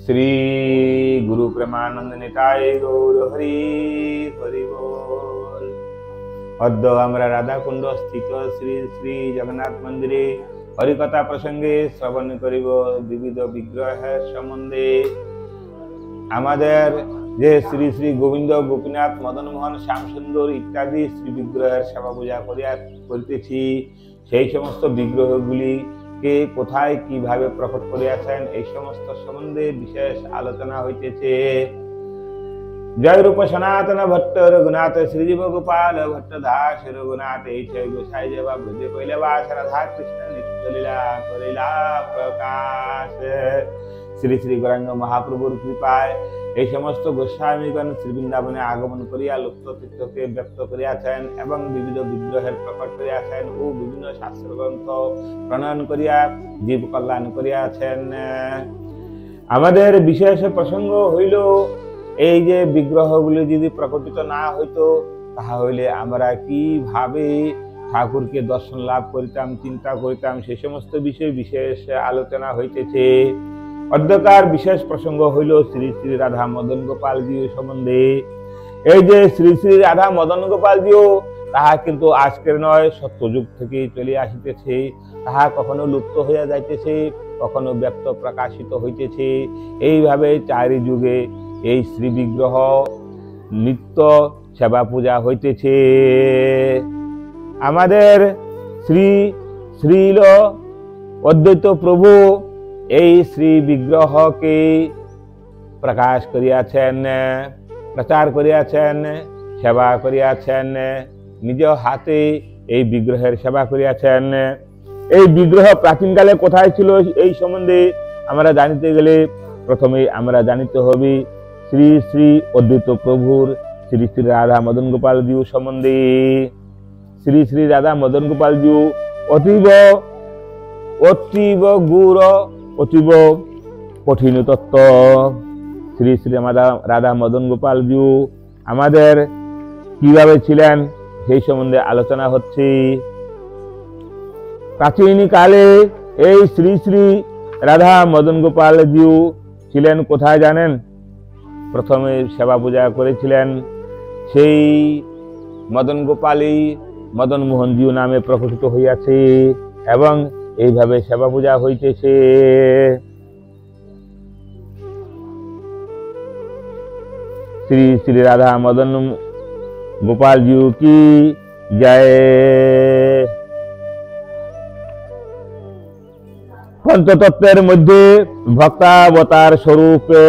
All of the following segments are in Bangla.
শ্রী গুরু প্রেমানন্দ নিতাই গৌর হরি হরি বল। অদ্য আমরা রাধাকুণ্ড স্থিত শ্রী শ্রী জগন্নাথ মন্দিরে হরিকথা প্রসঙ্গে শ্রবণ করিব বিবিধ বিগ্রহের সম্বন্ধে। আমাদের যে শ্রী শ্রী গোবিন্দ, গোপীনাথ, মদন মোহন, শ্যামসুন্দর ইত্যাদি শ্রী বিগ্রহের সেবা পূজা করিতেছি, সেই সমস্ত বিগ্রহগুলি কে কোথায় কিভাবে প্রকট করিয়াছেন এই সমস্ত সম্বন্ধে বিশেষ আলোচনা হইতেছে। জয় রূপ সনাতন ভট্ট রঘুনাথ শ্রীজীব গোপাল ভট্ট দাস রঘুনাথ এই ছয় গোসাই জবা ব্রজে কইলে বাস রাধা কৃষ্ণ নিত্য লীলা করিলা প্রকাশ। শ্রী শ্রী গৌরাঙ্গ মহাপ্রভুর কৃপায় এই সমস্ত গোস্বামীগণ শ্রী বৃন্দাবনে আগমন করিয়া লুপ্ত তীর্থকে ব্যক্ত করিয়াছেন এবং বিবিধ বিগ্রহের প্রকট করিয়াছেন ও বিভিন্ন শাস্ত্র গ্রন্থ প্রণয়ন করিয়া জীব কল্যাণ করিয়াছেন। আমাদের বিশেষ প্রসঙ্গ হইল, এই যে বিগ্রহগুলি যদি প্রকটিত না হইতো তাহলে আমরা কিভাবে ঠাকুরকে দর্শন লাভ করিতাম, চিন্তা করিতাম, সেই সমস্ত বিষয়ে বিশেষ আলোচনা হইতেছে। অধ্যকার বিশেষ প্রসঙ্গ হইল শ্রী শ্রী রাধা মদন গোপাল জি সম্বন্ধে। এই যে শ্রী শ্রী রাধা মদন গোপাল জিও তাহা কিন্তু আজকের নয়, সত্যযুগ থেকে চলে আসিতেছে। তাহা কখনো লুপ্ত হইয়া যাইতেছে, কখনো ব্যক্ত প্রকাশিত হইতেছে। এইভাবে চারি যুগে এই শ্রী বিগ্রহ নিত্য সেবা পূজা হইতেছে। আমাদের শ্রী শ্রীল অদ্বৈত প্রভু এই শ্রী বিগ্রহকে প্রকাশ করিয়াছেন, প্রচার করিয়াছেন, সেবা করিয়াছেন, নিজ হাতে এই বিগ্রহের সেবা করিয়াছেন। এই বিগ্রহ প্রাচীনকালে কোথায় ছিল এই সম্বন্ধে আমরা জানিতে গেলে প্রথমে আমরা জানিতে হবে শ্রী শ্রী অদ্বৈত প্রভুর শ্রী শ্রী রাধা মদন গোপাল জিউ সম্বন্ধে। শ্রী শ্রী রাধা মদন গোপাল জিউ অতীব অতীব গূঢ়, অতীব কঠিন তত্ত্ব। শ্রী শ্রী রাধা মদন গোপাল জিউ আমাদের কিভাবে ছিলেন সেই সম্বন্ধে আলোচনা হচ্ছে। প্রাচীন কালে এই শ্রী শ্রী রাধা মদন গোপাল জিউ ছিলেন কোথায় জানেন? প্রথমে সেবা পূজা করেছিলেন সেই মদন গোপালই মদন মোহন জিউ নামে প্রকটিত হইয়াছে এবং এইভাবে সেবা পূজা হইতেছে। শ্রী শ্রী রাধা মদন গোপাল জিউ কি জয়। পঞ্চতত্ত্বের মধ্যে ভক্তাবতার স্বরূপে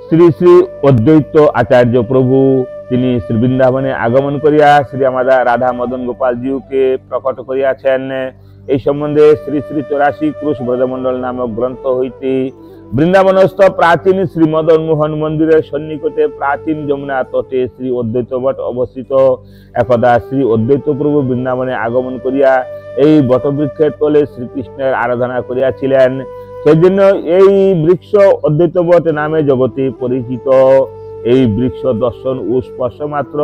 শ্রী শ্রী অদ্বৈত আচার্য প্রভু তিনি শ্রী বৃন্দাবনে আগমন করিয়া শ্রী রাধা মদন গোপাল জিউকে প্রকট করিয়াছেন। এই সম্বন্ধে শ্রী শ্রী 84 ক্রুশ ব্রজমণ্ডল নামক গ্রন্থ হইতে বৃন্দাবনস্থ প্রাচীন শ্রী মদন মোহন মন্দিরের সন্নিকটে প্রাচীন যমুনা তটে শ্রী অদ্বৈত বট অবস্থিত। একদা শ্রী অদ্বৈত প্রভু বৃন্দাবনে আগমন করিয়া এই বটবৃক্ষের তলে শ্রীকৃষ্ণের আরাধনা করিয়াছিলেন। সেজন্য এই বৃক্ষ অদ্বৈত বট নামে জগতে পরিচিত। এই বৃক্ষ দর্শন ও স্পর্শ মাত্র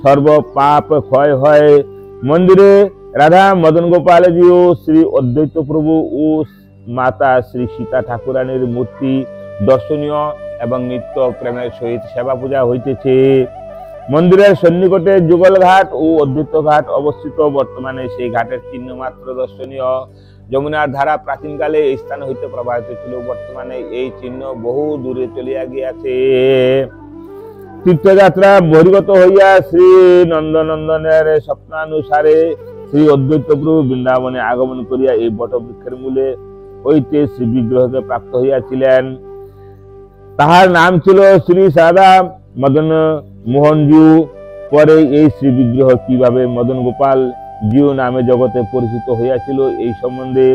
সর্ব পাপ ক্ষয় হয়। মন্দিরে রাধা মদন গোপাল জিউ শ্রী অদ্বৈত প্রভু ও মাতা শ্রী সীতা ঠাকুরানীর মূর্তি দর্শনীয় এবং নিত্য প্রেমের সহিত সেবা পূজা হইতেছে। মন্দিরের সন্নিকটে যুগল ঘাট ও অদ্বৈত ঘাট অবস্থিত। বর্তমানে সেই ঘাটের চিহ্ন মাত্র দর্শনীয়। যমুনার ধারা প্রাচীনকালে এই স্থান হইতে প্রবাহিত ছিল, বর্তমানে এই চিহ্ন বহু দূরে চলিয়া গিয়াছে। তীর্থযাত্রা বহির্গত হইয়া শ্রী নন্দনন্দনের স্বপ্নানুসারে শ্রী অদ্বৈত প্রভু বৃন্দাবনে আগমন করিয়া এই বটবৃক্ষের মূলে হইতে শ্রী বিগ্রহকে প্রাপ্ত হইয়াছিলেন। তাহার নাম ছিল শ্রী রাধা মদন মোহন জিউ। পরে এই শ্রী বিগ্রহ কিভাবে মদন গোপাল জিউ নামে জগতে পরিচিত হইয়াছিল এই সম্বন্ধে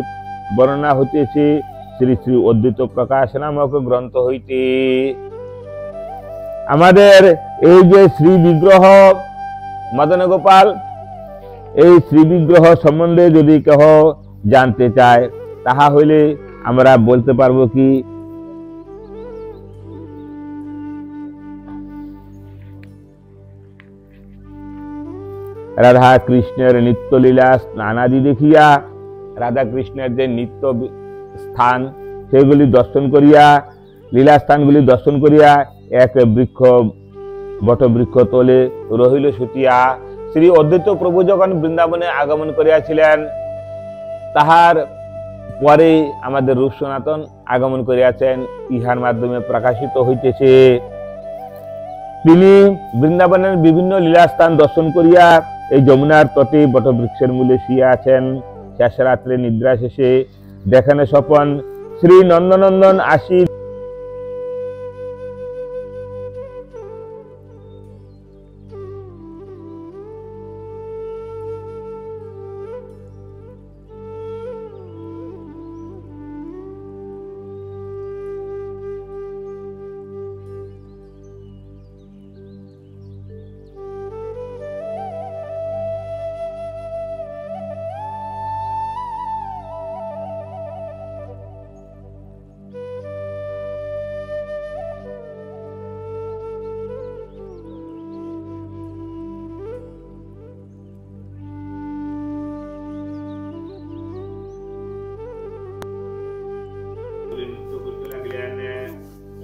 বর্ণনা হইতেছে শ্রী শ্রী অদ্বৈত প্রকাশ নামক গ্রন্থ হইতে। আমাদের এই যে শ্রী বিগ্রহ মদন গোপাল, এই শ্রী বিগ্রহ সম্বন্ধে যদি কেহ জানতে চায় তাহা হইলে আমরা বলতে পারবো কি রাধা কৃষ্ণের নিত্য লীলা স্নানাদি দেখিয়া রাধা কৃষ্ণের যে নিত্য স্থান সেগুলি দর্শন করিয়া লীলাস্থানগুলি দর্শন করিয়া এক বটবৃক্ষ তলে রহিল শুতিয়া। শ্রী অদ্বৈত প্রভু যখন বৃন্দাবনে আগমন করিয়াছিলেন, তাহার পরে আমাদের রূপ সনাতন আগমন করিয়াছেন, ইহার মাধ্যমে প্রকাশিত হইতেছে। তিনি বৃন্দাবনের বিভিন্ন লীলাস্থান দর্শন করিয়া এই যমুনার তটে বটবৃক্ষের মূলে শুয়ে আছেন। শেষ রাত্রে নিদ্রা শেষে দেখেন স্বপন, শ্রী নন্দনন্দন আসি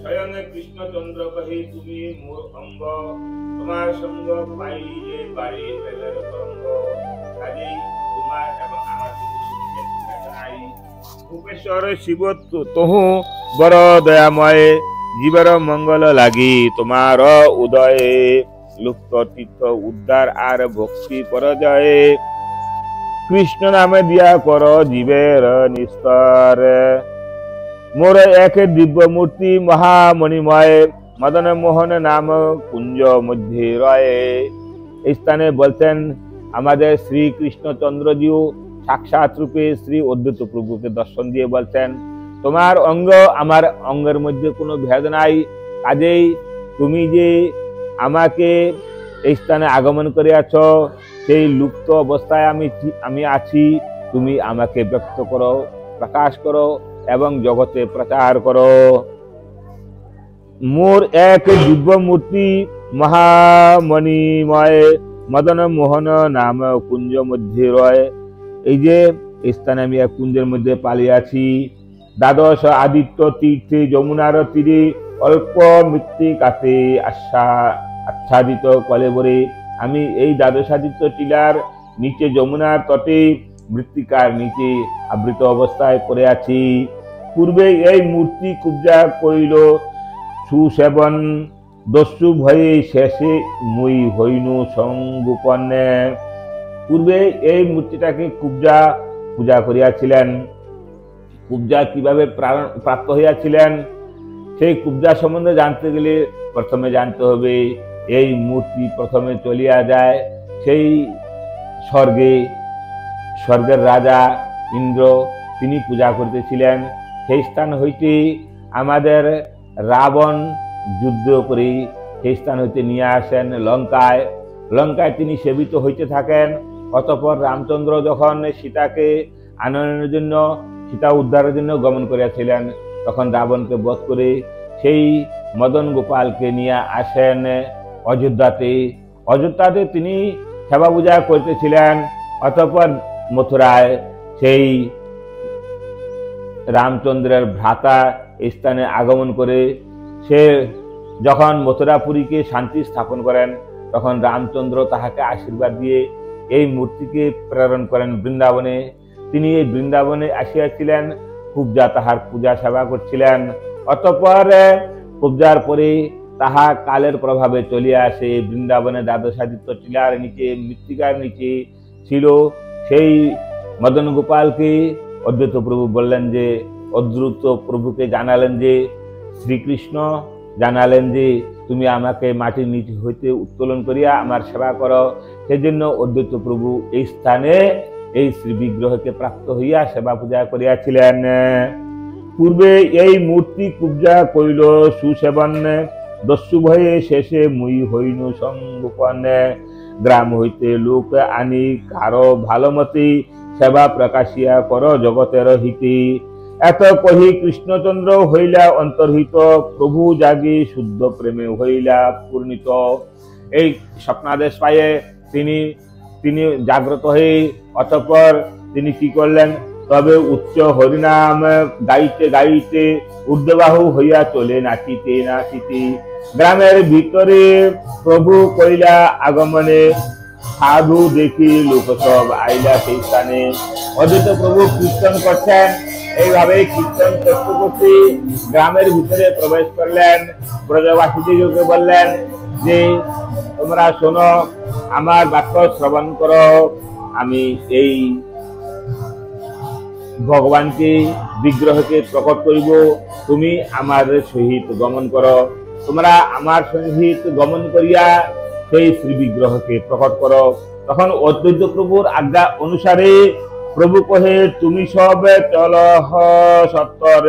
স্বয়ং কৃষ্ণচন্দ্র কহে, তুমি মোর অঙ্গ, তোমার সঙ্গ পাইলে বাড়ি প্রেমের তরঙ্গ। কাজেই তোমার এবং আমার নাই। ভূপেশ্বর শিব তহু বড় দয়াময়, জীবের মঙ্গল লাগি তোমার উদয়ে। লুপ্ত তীর্থ উদ্ধার আর ভক্তি পরাজয়ে, কৃষ্ণ নামে দিয়া কর জীবের নিস্তর। মোর এক দিব্য মূর্তি মহামণিময়, মদন মোহন নাম কুঞ্জ মধ্যে রয়ে। এই স্থানে বলতেন আমাদের শ্রী কৃষ্ণচন্দ্রজিও সাক্ষাৎ রূপে শ্রী অদ্বৈত প্রভুকে দর্শন দিয়ে বলছেন, তোমার অঙ্গ আমার অঙ্গের মধ্যে কোনো ভেদ নাই। কাজেই তুমি যে আমাকে এই স্থানে আগমন করিয়াছ, সেই লুপ্ত অবস্থায় আমি আছি, তুমি আমাকে ব্যক্ত করো, প্রকাশ করো এবং জগতে প্রচার করো। মোর এক দিব্য মূর্তি মহামণিময়, মদন মোহন নাম কুঞ্জ মধ্যে রয়। এই যে স্থানে আমি এক কুঞ্জের মধ্যে পালিয়াছি। দ্বাদশ আদিত্য তীর্থে যমুনার তীরে অল্প মৃত্তিকাতে আচ্ছাদিত কলেবরে আমি এই দ্বাদশাদিত্য টিলার নিচে যমুনার তটে মৃত্তিকার নিচে আবৃত অবস্থায় পড়ে আছি। পূর্বে এই মূর্তি কুব্জা কইল সুসেবন, দস্যু ভয়ে শেষে মুই হইনু সংগোপনে। পূর্বে এই মূর্তিটাকে কুব্জা পূজা করিয়াছিলেন। কুব্জা কিভাবে প্রাপ্ত হইয়াছিলেন, সেই কুব্জা সম্বন্ধে জানতে গেলে প্রথমে জানতে হবে এই মূর্তি প্রথমে চলিয়া যায় সেই স্বর্গের রাজা ইন্দ্র, তিনি পূজা করতেছিলেন। সেই স্থান হইতে আমাদের রাবণ যুদ্ধ করে সেই স্থান হইতে নিয়ে আসেন লঙ্কায়। লঙ্কায় তিনি সেবিত হইতে থাকেন। অতঃপর রামচন্দ্র যখন সীতাকে আনয়নের জন্য, সীতা উদ্ধারের জন্য গমন করিয়াছিলেন, তখন রাবণকে বধ করে সেই মদন গোপালকে নিয়ে আসেন অযোধ্যাতে তিনি সেবা পূজা করতেছিলেন। অতঃপর মথুরায় সেই রামচন্দ্রের ভ্রাতা স্থানে আগমন করে সে যখন মথুরাপুরীকে শান্তি স্থাপন করেন, তখন রামচন্দ্র তাহাকে আশীর্বাদ দিয়ে এই মূর্তিকে প্রেরণ করেন বৃন্দাবনে। তিনি এই বৃন্দাবনে আসিয়াছিলেন, কুব্জা তাহার পূজা সেবা করছিলেন। অতঃপর কুব্জার পরে তাহা কালের প্রভাবে চলিয়া আসে বৃন্দাবনে দ্বাদশাদিত্য টিলার নিচে মৃত্তিকার নিচে ছিল। সেই মদন গোপালকে অদ্বৈত প্রভু বললেন যে, অদ্বৈত প্রভুকে জানালেন যে, শ্রীকৃষ্ণ জানালেন যে তুমি আমাকে মাটির নিচে হইতে উত্তোলন করিয়া আমার সেবা করো। সেজন্য অদ্বৈত প্রভু এই স্থানে এই শ্রী বিগ্রহকে প্রাপ্ত হইয়া সেবা পূজা করিয়াছিলেন। পূর্বে এই মূর্তি কুব্জা কইল সুসেবন, দস্যু ভয়ে শেষে মুই হইনু সংগোপন। গ্রাম হইতে লোক আনি কারো ভালোমতি, সেবা প্রকাশিয়া কর জগতের হিতি। এত কহি কৃষ্ণচন্দ্র হইলা অন্তর্হিত, প্রভু জাগি শুদ্ধ প্রেমে হইলা পূর্ণিত। এই স্বপ্নাদেশ পাইয়ে তিনি জাগ্রত হয়ে অতঃপর তিনি কি করলেন, তবে উচ্চ হরিনাম গাইতে গাইতে ঊর্ধ্ববাহু হইয়া চলে নাচিতে নাচিতে গ্রামের ভিতরে প্রভু কইলা আগমনে সাধু দেখি লোক সব আইলা সেই স্থানে। অদ্বৈত প্রভু কীর্তন করছেন, এইভাবে কীর্তন করতে করতে গ্রামের ভিতরে প্রবেশ করলেন। ব্রজবাসীদেরকে বললেন যে তোমরা শোনো, আমার বাক্য শ্রবণ করো, আমি এই ভগবানকে বিগ্রহকে প্রকট করিব, তুমি আমার সহিত গমন করো। তোমরা আমার সহিত গমন করিয়া সেই শ্রী বিগ্রহকে প্রকট করো। তখন অদ্বৈত প্রভুর আজ্ঞা অনুসারে প্রভু কহে, তুমি সব চল সত্তর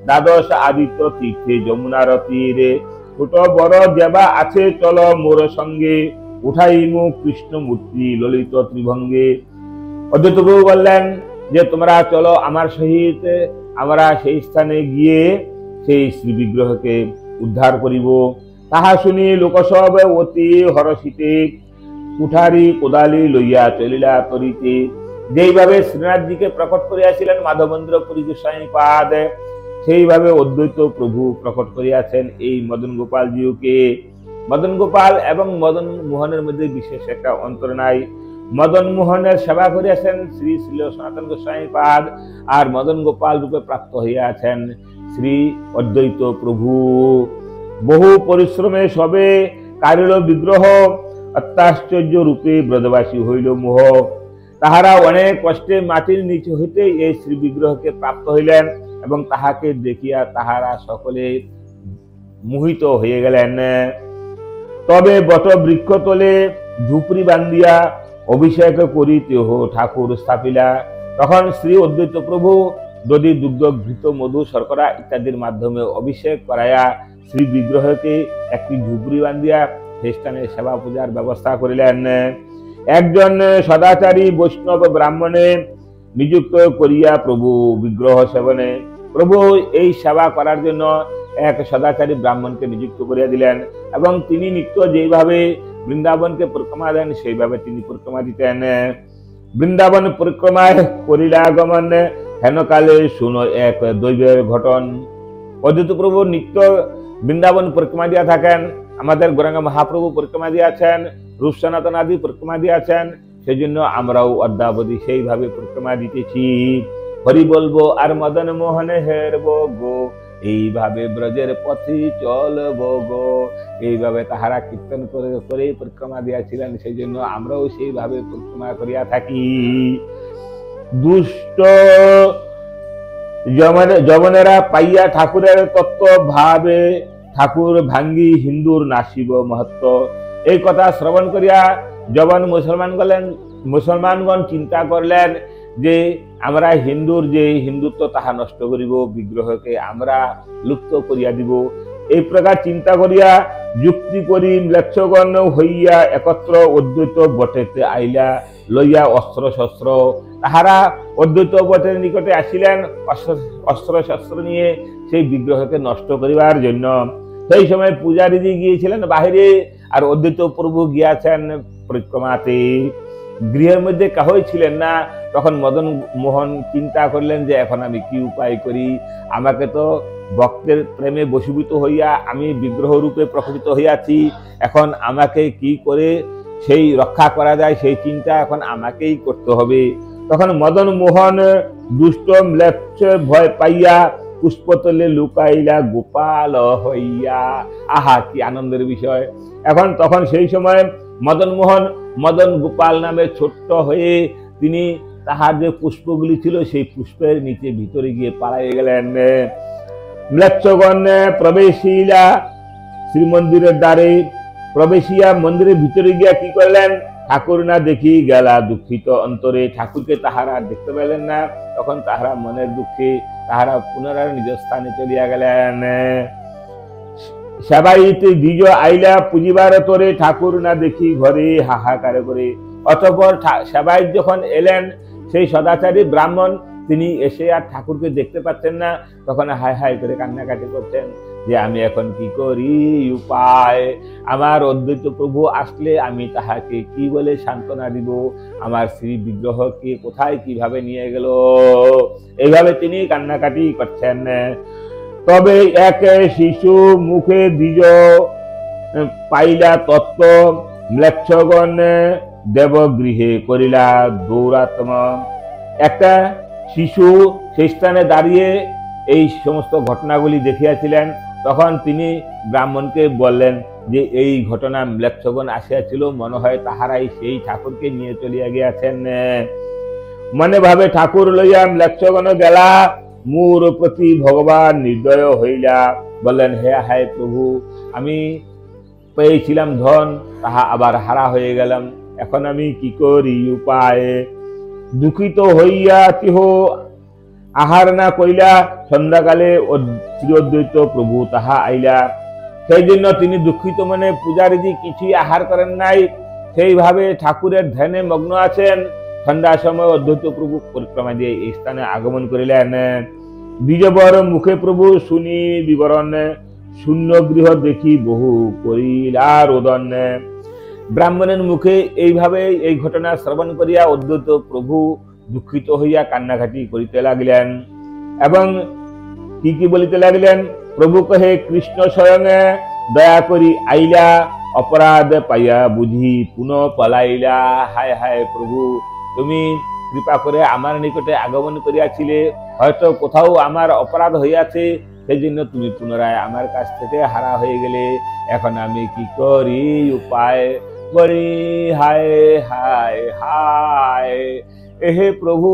দ্বাদশ আদিত্য তীর্থে যমুনার তীরে, ছোট বড় দেবা আছে চল মোর সঙ্গে, উঠাইমু কৃষ্ণ মূর্তি ললিত ত্রিভঙ্গে। অদ্বৈত প্রভু বললেন যে তোমরা চলো আমার সহিত, আমরা সেই স্থানে গিয়ে সেই শ্রী বিগ্রহকে উদ্ধার করিব। তাহা শুনি লোকসব অতি হরষিতে কুঠারি কোদালি লইয়া চলিলা তরিতে। যেইভাবে শ্রীনাথজিকে প্রকট করিয়াছিলেন মাধবেন্দ্র পুরী গোস্বামী পাদ, সেইভাবে অদ্বৈত প্রভু প্রকট করিয়াছেন এই মদন গোপালজিকে। মদন গোপাল এবং মদন মোহনের মধ্যে বিশেষ একটা অন্তর নাই। মদন মোহনের সেবা করিয়াছেন শ্রী শ্রী সনাতন গোস্বামী পাদ, আর মদন গোপাল রূপে প্রাপ্ত হইয়াছেন শ্রী অদ্বৈত প্রভু। বহু পরিশ্রমে সবে কারিল বিগ্রহ, অত্যাশ্চর্য রূপে ব্রজবাসী হইল মোহ। তাহারা অনেক কষ্টে মাটির নিচে হইতে এই শ্রী বিগ্রহকে প্রাপ্ত হইলেন এবং তাহাকে দেখিয়া তাহারা সকলে মোহিত হয়ে গেলেন। তবে বট বৃক্ষ তলে ঝুপড়ি বান্ধিয়া অভিষেক করি তেহ ঠাকুর স্থাপিলা। তখন শ্রী অদ্বৈত প্রভু দধি দুগ্ধ ঘৃত মধু শর্করা ইত্যাদির মাধ্যমে অভিষেক করাইয়া শ্রী বিগ্রহকে একটি ঝুপড়ি বান্ধিয়া সেই স্থানে সেবা পূজার ব্যবস্থা করিলেন। একজন সদাচারী বৈষ্ণব ব্রাহ্মণে নিযুক্ত করিয়া প্রভু বিগ্রহ সেবনে। প্রভু এই সেবা করার জন্য এক সদাচারী ব্রাহ্মণকে নিযুক্ত করিয়া দিলেন এবং তিনি নিত্য যেইভাবে বৃন্দাবনকে পরিক্রমা দেন সেইভাবে তিনি পরিক্রমা দিতেন। বৃন্দাবন পরিক্রমায় করিলাগমন হেনকালে শুনো এক দৈবের ঘটন। অদ্বৈত প্রভু নিত্য বৃন্দাবন পরিক্রমা দিয়া থাকেন। আমাদের গৌরাঙ্গ মহাপ্রভু পরিক্রমা দিয়েছেন, রূপ সনাতন আদি পরিক্রমা দিয়েছেন, সেই জন্য আমরাও অদ্যাবধি সেইভাবে পরিক্রমা দিতেছি। হরি বলবো আর মদন মোহনে হেরবো গো, এইভাবে ব্রজের পথে চলবো গো। এইভাবে তাহারা কীর্তন করে করে পরিক্রমা দিয়েছিলেন, সেই জন্য আমরাও সেইভাবে পরিক্রমা করিয়া থাকি। দুষ্ট যমনেরা পাইয়া ঠাকুরের তত্ত্ব ভাবে, ঠাকুর ভাঙ্গি হিন্দুর নাসিব মহত্ব। এই কথা শ্রবণ করিয়া যবন মুসলমানগণ চিন্তা করলেন যে আমরা হিন্দুর যে হিন্দুত্ব তাহা নষ্ট করিব, বিগ্রহকে আমরা লুপ্ত করিয়া দিব। এই প্রকার চিন্তা করিয়া যুক্তি করি ম্লেচ্ছগণ হইয়া একত্র অদ্বৈত বটেতে আইলা লইয়া অস্ত্র শস্ত্র। তাহারা অদ্বৈত বটের নিকটে আসিলেন অস্ত্র শস্ত্র নিয়ে সেই বিগ্রহকে নষ্ট করিবার জন্য। সেই সময় পূজারীজি গিয়েছিলেন বাহিরে, আর অদ্বৈত প্রভু গিয়াছেন পরিক্রমাতে। গৃহের মধ্যে কাহই ছিলেন না। তখন মদন মোহন চিন্তা করলেন যে এখন আমি কি উপায় করি, আমাকে তো ভক্তের প্রেমে বশীভূত হইয়া আমি বিগ্রহ রূপে প্রকটিত হইয়াছি, এখন আমাকে কি করে সেই রক্ষা করা যায় সেই চিন্তা এখন আমাকেই করতে হবে। তখন মদন মোহন দুষ্ট ম্লেচ্ছ ভয় পাইয়া পুষ্পতলে লুকাইলা গোপাল হইয়া। আহা কি আনন্দের বিষয়। তখন সেই সময় মদন মোহন মদন গোপাল নামে ছোট্ট হয়ে তিনি তাহার যে পুষ্পগুলি ছিল সেই পুষ্পের নিচে ভিতরে গিয়ে পালাইয়া গেলেন। ম্লেচ্ছগণ প্রবেশিলা শ্রীমন্দিরের দ্বারে, প্রবেশিয়া মন্দিরের ভিতরে গিয়া কি করলেন, ঠাকুর না দেখি গেলা দুঃখিত অন্তরে। ঠাকুরকে তাহারা দেখতে পেলেন না, তখন তাহারা মনের দুঃখে তাহারা পুনরায় নিজ স্থানে চলিয়া গেলেন। সেবাইতে দ্বিজ আইলা পুজিবার তোরে, ঠাকুর না দেখি ঘরে হাহাকার করে। অতঃপর সেবাই যখন এলেন সেই সদাচারী ব্রাহ্মণ তিনি এসে আর ঠাকুরকে দেখতে পাচ্ছেন না, তখন হাই হাই করে কান্নাকাটি করছেন যে আমি এখন কি করি উপায়। আমার অদ্বৈত প্রভু আসলে আমি তাহাকে কি বলে সান্ত্বনা দিব, আমার শ্রী বিগ্রহকে কোথায় কিভাবে নিয়ে গেল। এইভাবে তিনি কান্নাকাটি করছেন। তবে এক শিশু মুখে দ্বিজ পাইলা তত্ত্ব, ম্লেচ্ছগণ দেবগৃহে করিলা দৌরাত্ম। একটা শিশু সেই স্থানে দাঁড়িয়ে এই সমস্ত ঘটনাগুলি দেখিয়াছিলেন। তখন তিনি ব্রাহ্মণকে বললেন যে এই ঘটনা ম্লেচ্ছগণ আসিয়াছিল, মনে হয় তাহারাই সেই ঠাকুরকে নিয়ে চলিয়া গিয়াছেন। মনে ভাবে ঠাকুর লইয়া ম্লেচ্ছগণ গেলা, মোর প্রতি ভগবান নির্দয় হইলা। বললেন, হে হায় প্রভু, আমি পেয়েছিলাম ধন, তাহা আবার হারা হয়ে গেলাম, এখন আমি কি করি উপায়। দুঃখিত হইয়া তিহ আহার না কইলা, সন্ধ্যাকালে চিরদ্বৈত প্রভু তাহা আইলা। সেই জন্য তিনি দুঃখিত মনে পূজারীজি কিছুই আহার করেন নাই, সেইভাবে ঠাকুরের ধ্যানে মগ্ন আছেন। সন্ধ্যার সময় অদ্বৈত প্রভু পরিক্রমা দিয়ে এই স্থানে আগমন করিলেন। দ্বিজবর মুখে প্রভু শুনি বিবরণ, শূন্য গৃহ দেখি বহু করিলা রোদন। ব্রাহ্মণের মুখে এইভাবে এই ঘটনা শ্রবণ করিয়া অদ্বৈত প্রভু দুঃখিত হইয়া কান্নাকাটি করিতে লাগিলেন এবং কি বলিতে লাগিলেন। প্রভু কহে, কৃষ্ণ স্বয়ং দয়া করি আইলা, অপরাধ পাইয়া বুঝি পুনঃ পলাইলা। হায় হায় প্রভু, তুমি কৃপা করে আমার নিকটে আগমন করিয়াছিলে, হয়তো কোথাও আমার অপরাধ হইয়াছে, সেই জন্য তুমি পুনরায় আমার কাছ থেকে হারা হয়ে গেলে। এখন আমি কি করি উপায় করি। হায় হায় হায়, এহে প্রভু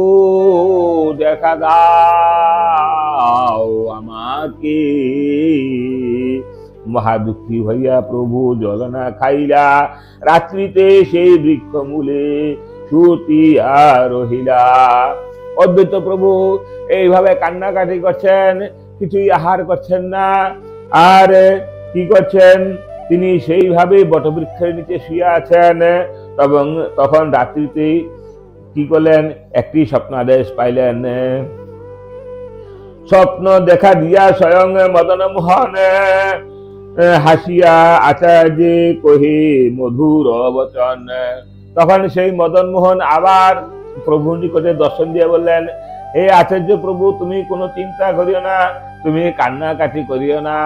দেখা দাও আমাকে। মহাদুঃখী হইয়া প্রভু জলনা খাইলা, রাত্রিতে সেই বৃক্ষ মূলে শুতিয়া রহিলা। অদ্বৈত প্রভু এইভাবে কান্নাকাটি করছেন, কিছুই আহার করছেন না। আর কি করছেন, তিনি সেইভাবে বটবৃক্ষের নিচে শুয়ে আছেন। এবং তখন রাত্রিতে কি করলেন, একটি স্বপ্নাদেশ পাইলেন। স্বপ্ন দেখা দিয়া স্বয়ং মদন মোহন, হাসিয়া আচার্য কহে মধুর বচন। তখন সেই মদন মোহন আবার প্রভুর নিকটে দর্শন দিয়ে বললেন, হে আচার্য প্রভু, তুমি কোনো চিন্তা করিও না, তুমি কান্নাকাটি করিও না,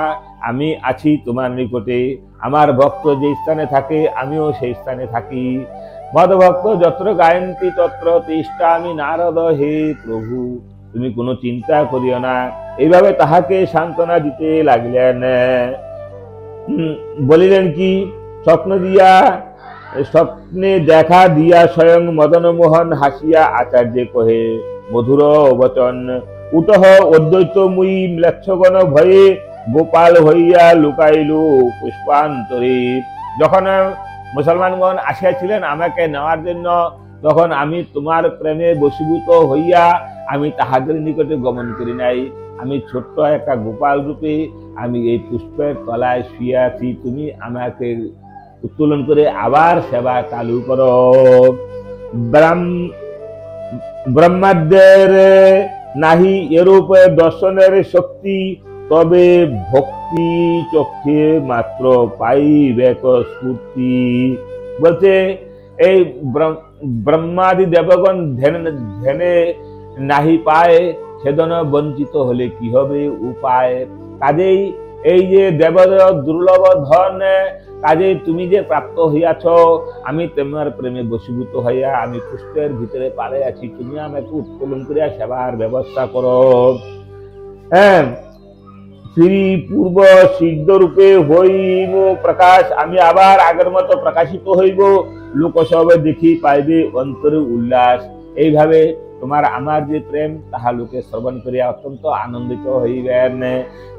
আমি আছি তোমার নিকটে। আমার ভক্ত যে স্থানে থাকে আমিও সেই স্থানে থাকি। মদভক্ত যত্র গায়ন্তি তত্র তিষ্ঠামি নারদ। হে প্রভু, তুমি কোনো চিন্তা করিও না। এইভাবে তাহাকে সান্ত্বনা দিতে লাগিলেন। বলিলেন কি, স্বপ্নে দেখা দিয়া স্বয়ং মদন মোহন হাসিয়া আচার্য কহে মধুর বচন। উটহ অদ্বৈত মুই ম্লেচ্ছগণ ভয়ে, গোপাল হইয়া লুকাইল পুষ্পান্তরে। যখন মুসলমানগণ আসিয়াছিলেন আমাকে নেওয়ার জন্য, তখন আমি তোমার প্রেমে বশীভূত হইয়া আমি তাহাদের নিকটে গমন করি নাই। আমি ছোট্ট একটা গোপাল রূপে আমি এই পুষ্পের তলায় শুয়ে আছি, তুমি আমাকে উত্তোলন করে আবার সেবা চালু করো। ব্রহ্মাদ্যের নাহি এরূপ দর্শনের শক্তি, তবে ভক্তি চক্ষে মাত্র পাইবে স্ফূর্তি। বলছে এই ব্রহ্মাদি দেবগণ ধ্যানে নাহি পায়, সেদন বঞ্চিত হলে কি হবে উপায়। কাজেই এই যে দেবদেব দুর্লভ ধন, কাজেই তুমি যে প্রাপ্ত হইয়াছ, আমি তোমার প্রেমে বশীভূত হইয়া আমি পুষ্পের ভিতরে পারে আছি, তুমি আমাকে উত্তোলন করিয়া সেবার ব্যবস্থা করো। হ্যাঁ, শ্রী পূর্ব সিদ্ধ রূপে হইব প্রকাশ, আমি আবার আগের মতো প্রকাশিত হইব, লোকসবে দেখি পাইবে অন্তরে উল্লাস। এইভাবে তোমার আমার যে প্রেম তাহা লোকে শ্রবণ করিয়া অত্যন্ত আনন্দিত হইবেন।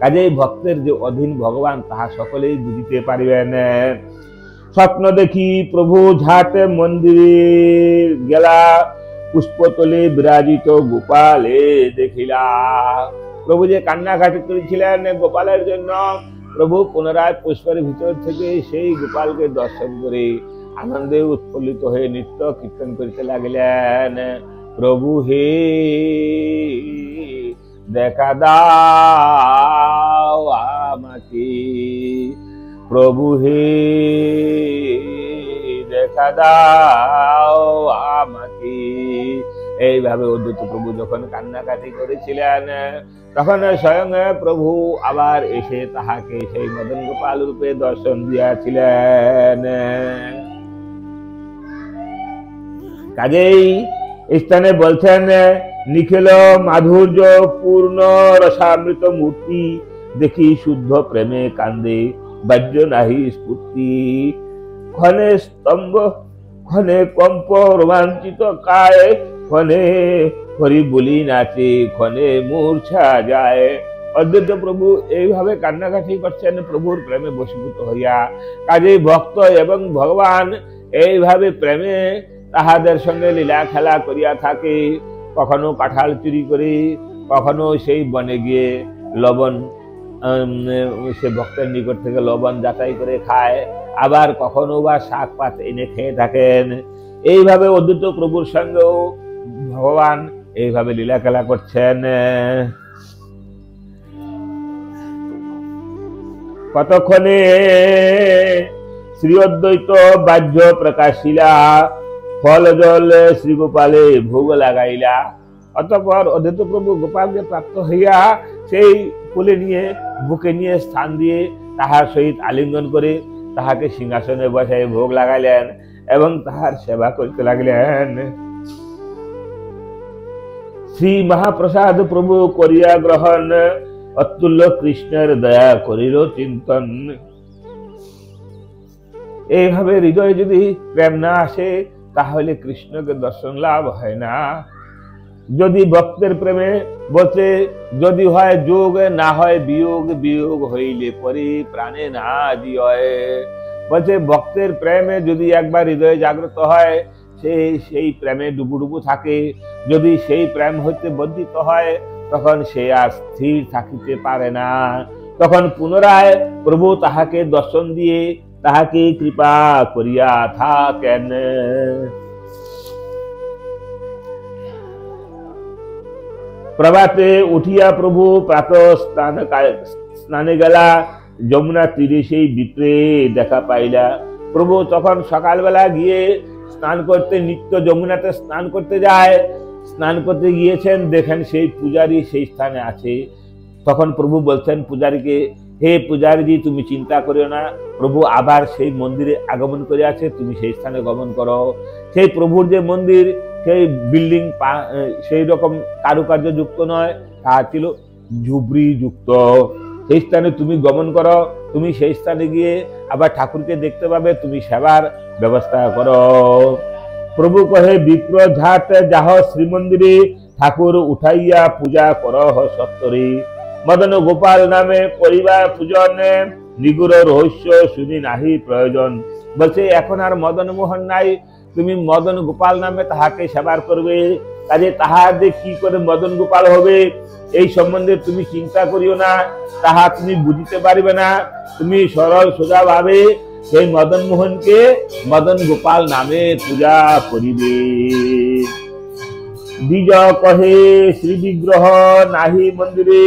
কাজেই ভক্তের যে অধীন ভগবান তাহা সকলেই বুঝিতে পারিবেন। স্বপ্ন দেখি প্রভু ঝাট মন্দিরে গেলা, পুষ্পতলে বিরাজিত গোপালে দেখিলা। প্রভু যে কান্নাকাটি করেছিলেন গোপালের জন্য, প্রভু পুনরায় পুষ্পের ভিতর থেকে সেই গোপালকে দর্শন করে আনন্দে উৎফুল্লিত হয়ে নৃত্য কীর্তন করিতে লাগিলেন। প্রভু হে দেখা দাও আমাকে। প্রভু হে দেখা দাও আমাকে। এইভাবে অদ্বৈত প্রভু যখন কান্নাকাটি করেছিলেন, তখন স্বয়ং প্রভু আবার এসে তাহাকে সেই মদন গোপাল রূপে দর্শন দিয়াছিলেন। কাজেই স্থানে বলছেন, নিখিল মাধুর্য পূর্ণ রসামৃত মূর্তি, দেখি শুদ্ধ প্রেমে কান্দে বাহ্য নাহি স্ফূর্তি। ক্ষণে স্তম্ভ ক্ষণে কম্প রোমাঞ্চিত কায়, ক্ষণে হরি বলি নাচে ক্ষণে মূর্ছা যায়। অদ্বৈত প্রভু এইভাবে কান্নাকাটি করছেন প্রভুর প্রেমে বশীভূত হইয়া। কাজেই ভক্ত এবং ভগবান এইভাবে প্রেমে তাহাদের সঙ্গে লীলা খেলা করিয়া থাকে। কখনো কাঁঠাল চুরি করে, কখনো সেই বনে গিয়ে লবণ সে ভক্তের নিকট থেকে লবণ যাচাই করে খায়, আবার কখনো বা শাক পাত এনে খেয়ে থাকেন। এইভাবে অদ্বৈত প্রভুর সঙ্গেও ভগবান এইভাবে লীলা খেলা করছেন। কতক্ষণে শ্রী অদ্বৈত বাহ্য প্রকাশিলা, ফল জল শ্রী গোপালে ভোগ লাগাইলা। অতঃপর অদ্বৈত প্রভু গোপালকে প্রাপ্ত হইয়া সেই কোলে নিয়ে বুকে নিয়ে স্থান দিয়ে তাহার সহিত আলিঙ্গন করে তাহাকে সিংহাসনে বসাই ভোগ লাগাইলেন এবং তাহার সেবা করতে লাগলেন। শ্রী মহাপ্রসাদ প্রভু করিয়া গ্রহণ, অতুল্য কৃষ্ণের দয়া করিল চিন্তন। এইভাবে হৃদয়ে যদি প্রেম না আসে, তাহলে কৃষ্ণকে দর্শন লাভ হয় না। যদি ভক্তের প্রেমে বলতে যদি হয় যোগ, না হয় বিয়োগ, বিয়োগ হইলে পরে প্রাণে না জিয়। বলছে ভক্তের প্রেমে যদি একবার হৃদয়ে জাগ্রত হয়, সেই প্রেমে ডুবুডুবু থাকে। যদি সেই প্রেম হইতে বর্ধিত হয়, তখন সে আর স্থির থাকিতে পারে না। তখন পুনরায় প্রভু তাহাকে দর্শন দিয়ে তাহাকে কৃপা করিয়া থাকেন। প্রভাতে উঠিয়া প্রভু প্রাত স্নানে গেলা, যমুনা তীরে সেই বিপ্রে দেখা পাইলা। প্রভু তখন সকালবেলা গিয়ে স্নান করতে, নিত্য যমুনাতে স্নান করতে যায়। স্নান করতে গিয়েছেন, দেখেন সেই পূজারী সেই স্থানে আছে। তখন প্রভু বলছেন পূজারীকে, হে পূজারীজি, তুমি চিন্তা করিও না, প্রভু আবার সেই মন্দিরে আগমন করে আছে, তুমি সেই স্থানে গমন করো। সেই প্রভুর যে মন্দির, সেই বিল্ডিং সেই রকম কারুকার্য যুক্ত নয়, তাহা ছিল ঝুবড়ি যুক্ত। সেই স্থানে তুমি গমন করো, তুমি সেই স্থানে গিয়ে আবার ঠাকুরকে দেখতে পাবে, তুমি সেবার ব্যবস্থা করো। প্রভু কহে, বিপ্র ঝাট যাহ শ্রীমন্দিরে, ঠাকুর উঠাইয়া পূজা করহ সত্তরে। মদন গোপাল নামে করিবা পূজন, নিগুড় রহস্য শুনি নাহি প্রয়োজন। বলছে এখন আর মদন মোহন নাই, তুমি মদন গোপাল নামে তাহাকে সেবার করবে। কাজে তাহার যে কি করে মদন গোপাল হবে, এই সম্বন্ধে তুমি চিন্তা করিও না, তাহা তুমি বুঝিতে পারবে না। তুমি সরল সোজা ভাবে সেই মদন মোহনকে মদন গোপাল নামে পূজা করিবে। দ্বিজ কহে শ্রী বিগ্রহ নাহি মন্দিরে,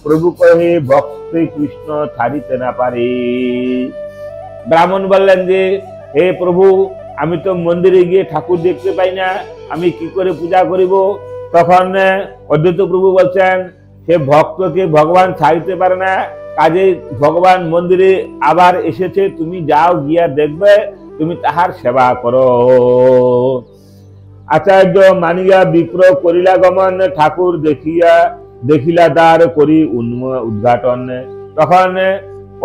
প্রভু কহে ভক্তে কৃষ্ণ ছাড়িতে না পারে। ব্রাহ্মণ বললেন যে, হে প্রভু, আমি তো মন্দিরে গিয়ে ঠাকুর দেখতে পাই না, আমি কি করে পূজা করিব? তখন অদ্বৈত প্রভু বলছেন, সে ভক্তকে ভগবান ছাড়িতে পারে না। কাজে ভগবান মন্দিরে আবার এসেছে, তুমি যাও, গিয়া দেখবে, তুমি তাহার সেবা করো। আচার্য মানিয়া বিপ্র করিলা গমন, ঠাকুর দেখিলা দ্বার করি উদ্ঘাটন। তখন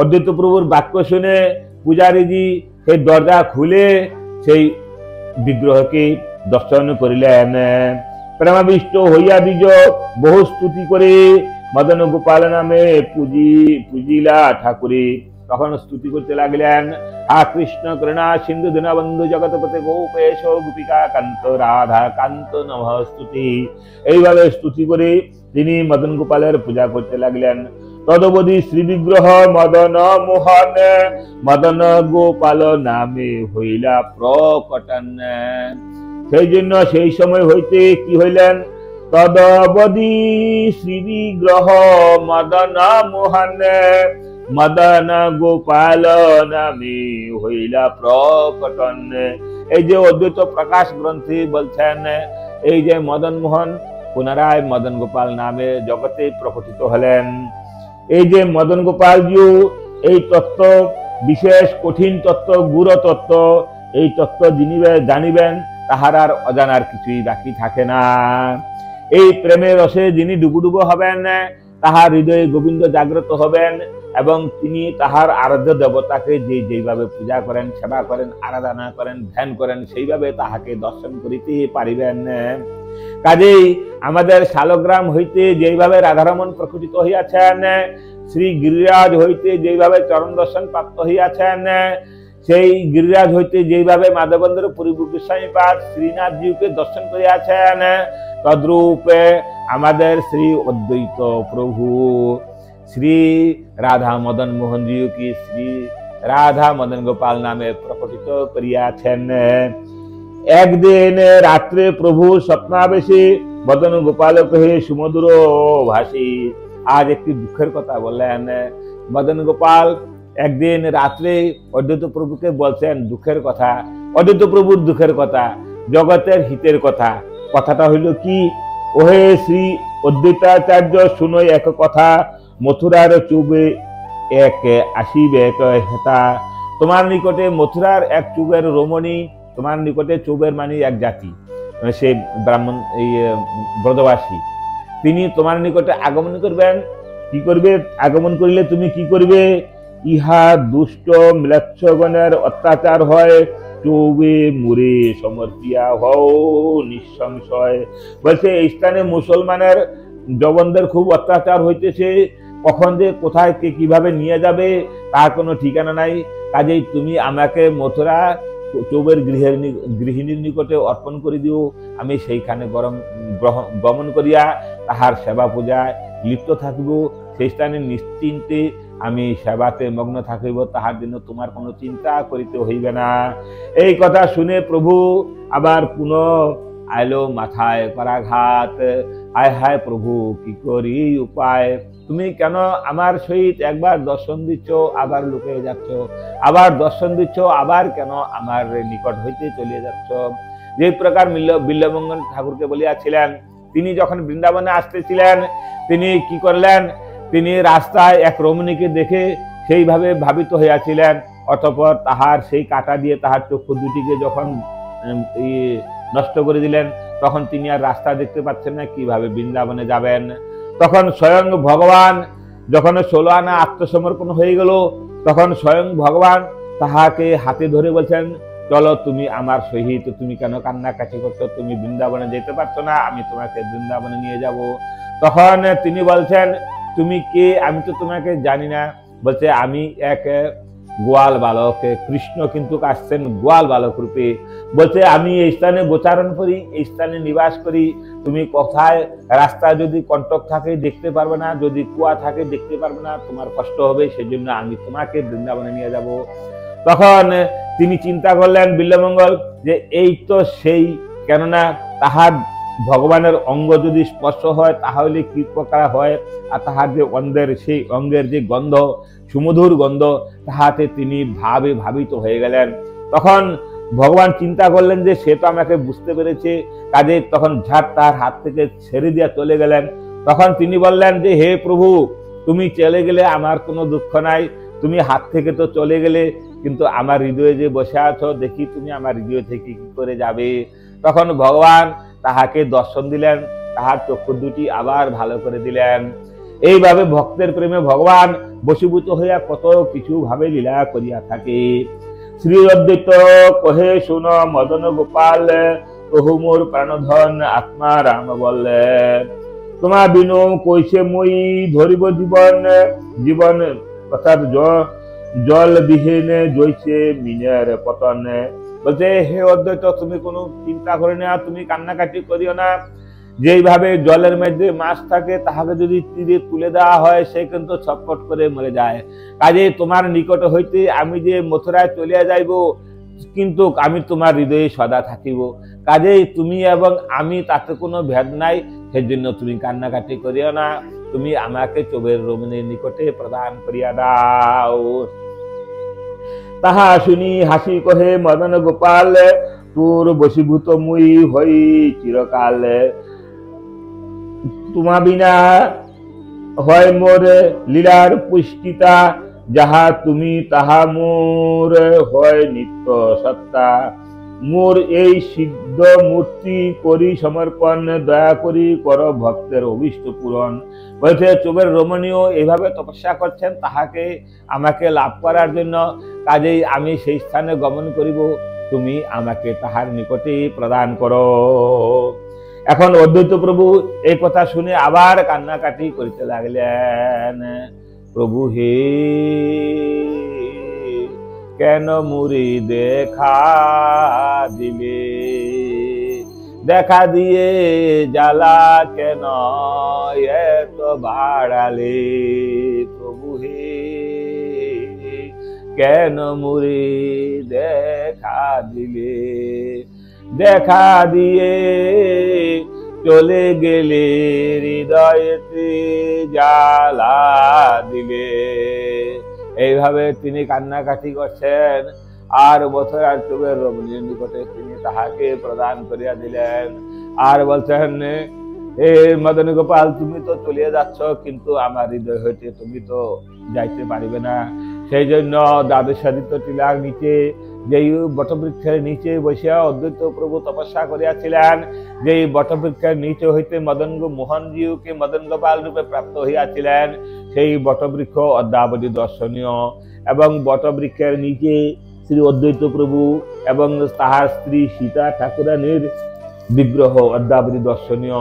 অদ্বৈত প্রভুর বাক্য শুনে পূজারীজি সেই দরজা খুলে সেই বিগ্রহকে দর্শন করিলেন। প্রেমাবিষ্ট হইয়া দ্বিজ বহু স্তুতি করে, মদন গোপাল নামে পূজিলা ঠাকুরে। তখন স্তুতি করতে লাগলেন, হা কৃষ্ণ করুণা সিন্ধু দীনবন্ধু জগৎপতে গোপেশ গোপিকা কান্ত রাধা কান্ত নমঃ স্তুতি। এইভাবে স্তুতি করে তিনি মদন গোপালের পূজা করতে লাগলেন। তদবধি শ্রী বিগ্রহ মদন মোহন, মদন গোপাল নামে হইলা প্রকটন। সেই জন্য সেই সময় হইতে কি হইলেন, তদবধি শ্রী বিগ্রহ মদন মোহন, মদন গোপাল নামে হইলা প্রকটন। এই যে অদ্বৈত প্রকাশ গ্রন্থি বলছেন, এই যে মদন মোহন পুনরায় মদন গোপাল নামে জগতে প্রকটিত হলেন। এই যে মদন গোপাল জি এই তত্ত্ব, বিশেষ কঠিন তত্ত্ব, গুরু তত্ত্ব, এই তত্ত্ব যিনি জানিবেন তাহার আর অজানার কিছুই বাকি থাকে না। এই প্রেমের রসে যিনি ডুবুডুবু হবেন, তাহার হৃদয়ে গোবিন্দ জাগ্রত হবেন এবং তিনি তাহার আরাধ্য দেবতাকে যেভাবে পূজা করেন, সেবা করেন, আরাধনা করেন, ধ্যান করেন, সেইভাবে তাহাকে দর্শন করিতে পারিবেন। কাজেই আমাদের শালগ্রাম হইতে যেইভাবে রাধারমণ প্রকটিত হইয়াছেন, শ্রী গিরিরাজ হইতে যেইভাবে চরণ দর্শন প্রাপ্ত হইয়াছেন, সেই গিরিরাজ হইতে যেইভাবে মাধবেন্দ্র পুরী গোস্বামীপাদ শ্রীনাথজিকে দর্শন করিয়াছেন, তদ্রূপে আমাদের শ্রী অদ্বৈত প্রভু শ্রী রাধা মদন মোহন জি কি শ্রী রাধা মদন গোপাল নামে প্রকটিত করিয়াছেন। একদিন রাত্রে প্রভু স্বপ্নাবেশে মদন গোপাল কহে সুমধুর ভাষী। আজ একটি দুঃখের কথা বললেন। মদন গোপাল একদিন রাত্রে অদ্বৈত প্রভুকে বলছেন দুঃখের কথা, অদ্বৈত প্রভুর দুঃখের কথা, জগতের হিতের কথা। কথাটা হইল কি, ওহে শ্রী অদ্বৈতাচার্য শুনো এক কথা, মথুরার চুবে এক আসিবে এক হেতা। তোমার নিকটে মথুরার এক চুবের রমণী, তোমার নিকটে চৌবের মানে এক জাতি, সে ব্রাহ্মণ, এই ব্রজবাসী, তিনি তোমার নিকটে আগমন করবেন। কি করবে? আগমন করিলে তুমি কি করবে? ইহা দুষ্ট ম্লেচ্ছগণের অত্যাচার হয়, চৌবে মুরে সমর্পিয়া হও নিঃসংশয়। বলছে এই স্থানে মুসলমানের জবনদের খুব অত্যাচার হইতেছে, কখন যে কোথায় কে কিভাবে নিয়ে যাবে তার কোনো ঠিকানা নাই। কাজেই তুমি আমাকে মথুরা চৌবের গৃহিণীর নিকটে অর্পণ করে দিও, আমি সেইখানে গমন করিয়া তাহার সেবা পূজায় লিপ্ত থাকিব, সেই স্থানে নিশ্চিন্তে আমি সেবাতে মগ্ন থাকিব, তাহার জন্য তোমার কোনো চিন্তা করিতে হইবে না। এই কথা শুনে প্রভু আবার পুনঃ আইলো মাথায় করাঘাত। হায় হায় প্রভু, কি করি উপায়? তুমি কেন আমার সহিত একবার দর্শন দিচ্ছ, আবার লুকিয়ে যাচ্ছ, আবার দর্শন দিচ্ছ, আবার কেন আমার নিকট হইতে চলে যাচ্ছ? যে প্রকার বিল্বমঙ্গল ঠাকুরকে বলিয়াছিলেন, তিনি যখন বৃন্দাবনে আসতেছিলেন, তিনি কি করলেন? তিনি রাস্তায় এক রমণীকে দেখে সেইভাবে ভাবিত হইয়াছিলেন। অতঃপর তাহার সেই কাঁটা দিয়ে তাহার চক্ষু দুটিকে যখন নষ্ট করে দিলেন, তখন তিনি আর রাস্তা দেখতে পাচ্ছেন না, কিভাবে বৃন্দাবনে যাবেন। তখন স্বয়ং ভগবান যখন 16 আনা আত্মসমর্পণ হয়ে গেল, তখন স্বয়ং ভগবান তাহাকে হাতে ধরে বলছেন, চলো তুমি আমার সহিত, তুমি কেন কান্নাকাটি করছো? তুমি বৃন্দাবনে যেতে পারছো না, আমি তোমাকে বৃন্দাবনে নিয়ে যাব। তখন তিনি বলছেন, তুমি কে? আমি তো তোমাকে জানি না। বলছে, আমি এক গোয়াল বালক। কৃষ্ণ কিন্তু আসছেন গোয়াল বালক রূপে। বলছে, আমি এই স্থানে গোচারণ করি, এই স্থানে নিবাস করি। তুমি কোথায় রাস্তা যদি কণ্টক থাকে দেখতে পারবে না, যদি কুয়া থাকে দেখতে পারবে না, তোমার কষ্ট হবে, সেজন্য আমি তোমাকে বৃন্দাবনে নিয়ে যাব। তখন তিনি চিন্তা করলেন বিল্বমঙ্গল যে এই তো সেই, কেননা তাহার ভগবানের অঙ্গ যদি স্পর্শ হয় তাহলে কি প্রকার হয়, আর তাহার যে অঙ্গের, সেই অঙ্গের যে গন্ধ, সুমধুর গন্ধ, তাহাতে তিনি ভাবিত হয়ে গেলেন। তখন ভগবান চিন্তা করলেন যে সে তো আমাকে বুঝতে পেরেছে, কাজে তখন ঝাড় তার হাত থেকে ছেড়ে দিয়ে চলে গেলেন। তখন তিনি বললেন যে হে প্রভু, তুমি চলে গেলে আমার কোনো দুঃখ নাই, তুমি হাত থেকে তো চলে গেলে, কিন্তু আমার হৃদয়ে যে বসে আছো, দেখি তুমি আমার হৃদয় থেকে কি করে যাবে। তখন ভগবান তাহাকে দর্শন দিলেন, তাহার চক্ষু দুটি আবার ভালো করে দিলেন। এইভাবে ভক্তের প্রেমে ভগবান বশীভূত হইয়া কত কিছু ভাবে লীলা করিয়া থাকে। শ্রী অদ্বৈত কহে শুন মদন গোপাল, প্রভু মোর প্রাণধন আত্মা রাম বললে, তোমার বিনু কইছে মই ধরিব জীবন, জীবন অর্থাৎ জল বিহীন জইছে মিনের পতন। বলছে, হে অদ্বৈত, তুমি কোনো চিন্তা করে না, তুমি কান্নাকাটি করিও না। যেইভাবে জলের মধ্যে মাছ থাকে, তাহাকে যদি তীরে তুলে দেওয়া হয়, সে কিন্তু ছটফট করে মরে যায়। কাজে তোমার নিকট হইতে আমি যে মথুরায় চলিয়া যাইব, কিন্তু আমি তোমার হৃদয়ে সদা থাকিব। কাজেই তুমি এবং আমি, তাতে কোনো ভেদ নাই, সেজন্য তুমি কান্নাকাটি করিও না। তুমি আমাকে চোবের রমণীর নিকটে প্রদান করিয়া দাও। তাহা শুনি হাসি কহে মদন গোপাল, তোর বশীভূত মুই হই চিরকাল। তোমা বিনা হয় মোর লীলার পুষ্টিতা, যাহা তুমি তাহা মোর হয় নিত্য সত্তা। মোর এই সিদ্ধ মূর্তি করি সমর্পণ, দয়া করি কর ভক্তের অভিষ্ট পূরণ। বলছে চোবের রমণীও এইভাবে তপস্যা করছেন তাহাকে আমাকে লাভ করার জন্য, কাজেই আমি সেই স্থানে গমন করিব, তুমি আমাকে তাহার নিকটে প্রদান করো। এখন অদ্বৈত প্রভু এই কথা শুনে আবার কান্নাকাটি করিতে লাগলেন। প্রভু হে, কেন মুরি দেখা দিলে, দেখা দিয়ে জ্বালা কেন এত বাড়ালে। প্রভু হে, কেন মুরি দেখা দিলে, দেখা দিয়ে চলে গেলে হৃদয়তে জ্বালা দিলে। এইভাবে তিনি কান্নাকাটি করছেন, আর মথুরার চোবের রমণীর নিকটে তিনি তাহাকে প্রদান করিয়া দিলেন। আর বলছেন, হে মদন গোপাল, তুমি তো চলিয়ে যাচ্ছ, কিন্তু আমার হৃদয় হইতে তুমি তো যাইতে পারিবে না। সেই জন্য দ্বাদশাদিত্য টিলার নিচে, যেই বটবৃক্ষের নিচে বসিয়া অদ্বৈত প্রভু তপস্যা করিয়াছিলেন, যেই বটবৃক্ষের নিচে হইতে মদন মোহনজিউকে মদন গোপাল রূপে প্রাপ্ত হইয়াছিলেন, সেই বটবৃক্ষ অদ্যাবধি দর্শনীয়। এবং বটবৃক্ষের নিচে শ্রী অদ্বৈত প্রভু এবং তাহার স্ত্রী সীতা ঠাকুরানীর বিগ্রহ অদ্যাবধি দর্শনীয়।